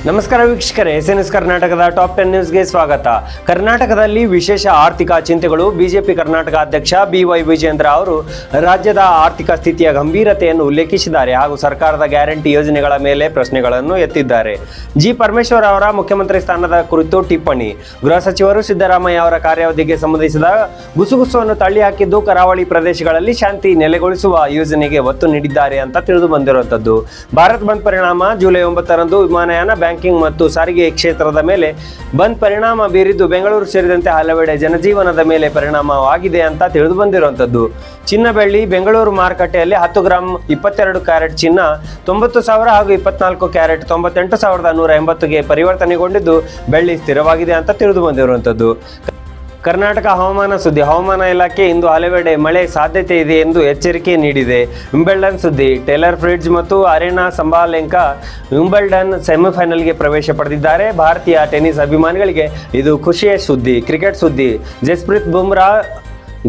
ನಮಸ್ಕಾರ ವೀಕ್ಷಕರೇ, SNS ಕರ್ನಾಟಕದ ಟಾಪ್ 10 ನ್ಯೂಸ್ಗೆ ಸ್ವಾಗತ. ಕರ್ನಾಟಕದಲ್ಲಿ ವಿಶೇಷ ಆರ್ಥಿಕ ಚಿಂತೆಗಳು. ಬಿಜೆಪಿ ಕರ್ನಾಟಕ ಅಧ್ಯಕ್ಷ BY ವಿಜೇಂದ್ರ ಅವರು ರಾಜ್ಯದ ಆರ್ಥಿಕ ಸ್ಥಿತಿಯ ಗಂಭೀರತೆಯನ್ನು ಉಲ್ಲೇಖಿಸಿದ್ದಾರೆ ಹಾಗೂ ಸರ್ಕಾರದ ಗ್ಯಾರಂಟಿ ಯೋಜನೆಗಳ ಮೇಲೆ ಪ್ರಶ್ನೆಗಳನ್ನು ಎತ್ತಿದ್ದಾರೆ. ಜಿ ಪರಮೇಶ್ವರ್ ಅವರ ಮುಖ್ಯಮಂತ್ರಿ ಸ್ಥಾನದ ಕುರಿತು ಟಿಪ್ಪಣಿ. ಗೃಹ ಸಚಿವರು ಸಿದ್ದರಾಮಯ್ಯ ಅವರ ಕಾರ್ಯಾವಧಿಗೆ ಸಂಬಂಧಿಸಿದ ಗುಸುಗುಸನ್ನು ತಳ್ಳಿಹಾಕಿದ್ದು ಕರಾವಳಿ ಪ್ರದೇಶಗಳಲ್ಲಿ ಶಾಂತಿ ನೆಲೆಗೊಳಿಸುವ ಯೋಜನೆಗೆ ಒತ್ತು ನೀಡಿದ್ದಾರೆ ಅಂತ ತಿಳಿದು ಬಂದಿರುವಂತದ್ದು. ಭಾರತ್ ಬಂದ್ ಪರಿಣಾಮ ಜುಲೈ 9ರಂದು ವಿಮಾನಯಾನ, ಬ್ಯಾಂಕಿಂಗ್ ಮತ್ತು ಸಾರಿಗೆ ಕ್ಷೇತ್ರದ ಮೇಲೆ ಬಂದ್ ಪರಿಣಾಮ ಬೀರಿದ್ದು ಬೆಂಗಳೂರು ಸೇರಿದಂತೆ ಹಲವೆಡೆ ಜನಜೀವನದ ಮೇಲೆ ಪರಿಣಾಮವಾಗಿದೆ ಅಂತ ತಿಳಿದು ಬಂದಿರುವಂತದ್ದು. ಚಿನ್ನ ಬೆಳ್ಳಿ. ಬೆಂಗಳೂರು ಮಾರುಕಟ್ಟೆಯಲ್ಲಿ 10 ಗ್ರಾಂ 22 ಕ್ಯಾರೆಟ್ ಚಿನ್ನ 90,000 ಹಾಗೂ 24 ಕ್ಯಾರೆಟ್ 98,180ಗೆ ಪರಿವರ್ತನೆಗೊಂಡಿದ್ದು ಬೆಳ್ಳಿ ಸ್ಥಿರವಾಗಿದೆ ಅಂತ ತಿಳಿದು ಬಂದಿರುವಂತದ್ದು. ಕರ್ನಾಟಕ ಹವಾಮಾನ ಸುದ್ದಿ. ಹವಾಮಾನ ಇಲಾಖೆ ಇಂದು ಹಲವೆಡೆ ಮಳೆ ಸಾಧ್ಯತೆ ಇದೆ ಎಂದು ಎಚ್ಚರಿಕೆ ನೀಡಿದೆ. ವಿಂಬಲ್ಡನ್ ಸುದ್ದಿ. ಟೇಲರ್ ಫ್ರಿಟ್ಜ್ ಮತ್ತು ಅರೆನಾ ಸಂಬಾಲೆಂಕಾ ವಿಂಬಲ್ಡನ್ ಸೆಮಿಫೈನಲ್ಗೆ ಪ್ರವೇಶ ಪಡೆದಿದ್ದಾರೆ. ಭಾರತೀಯ ಟೆನ್ನಿಸ್ ಅಭಿಮಾನಿಗಳಿಗೆ ಇದು ಖುಷಿಯ ಸುದ್ದಿ. ಕ್ರಿಕೆಟ್ ಸುದ್ದಿ. ಜಸ್ಪ್ರೀತ್ ಬುಮ್ರಾ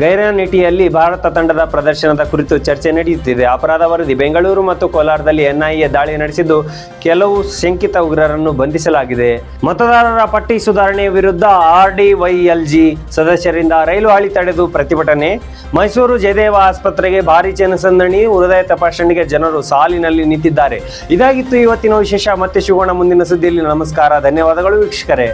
ಗೈರಾನಿಟಿಯಲ್ಲಿ ಭಾರತ ತಂಡದ ಪ್ರದರ್ಶನದ ಕುರಿತು ಚರ್ಚೆ ನಡೆಯುತ್ತಿದೆ. ಅಪರಾಧ ವರದಿ. ಬೆಂಗಳೂರು ಮತ್ತು ಕೋಲಾರದಲ್ಲಿ NIA ದಾಳಿ ನಡೆಸಿದ್ದು ಕೆಲವು ಶಂಕಿತ ಉಗ್ರರನ್ನು ಬಂಧಿಸಲಾಗಿದೆ. ಮತದಾರರ ಪಟ್ಟಿ ಸುಧಾರಣೆ ವಿರುದ್ಧ RDYLG ಸದಸ್ಯರಿಂದ ರೈಲು ಹಳಿ ತಡೆದು ಪ್ರತಿಭಟನೆ. ಮೈಸೂರು ಜಯದೇವ ಆಸ್ಪತ್ರೆಗೆ ಭಾರೀ ಜನಸಂದಣಿ. ಹೃದಯ ತಪಾಸಣೆಗೆ ಜನರು ಸಾಲಿನಲ್ಲಿ ನಿಂತಿದ್ದಾರೆ. ಇದಾಗಿತ್ತು ಇವತ್ತಿನ ವಿಶೇಷ. ಮತ್ತೆ ಸಿಗೋಣ ಮುಂದಿನ ಸುದ್ದಿಯಲ್ಲಿ. ನಮಸ್ಕಾರ, ಧನ್ಯವಾದಗಳು ವೀಕ್ಷಕರೇ.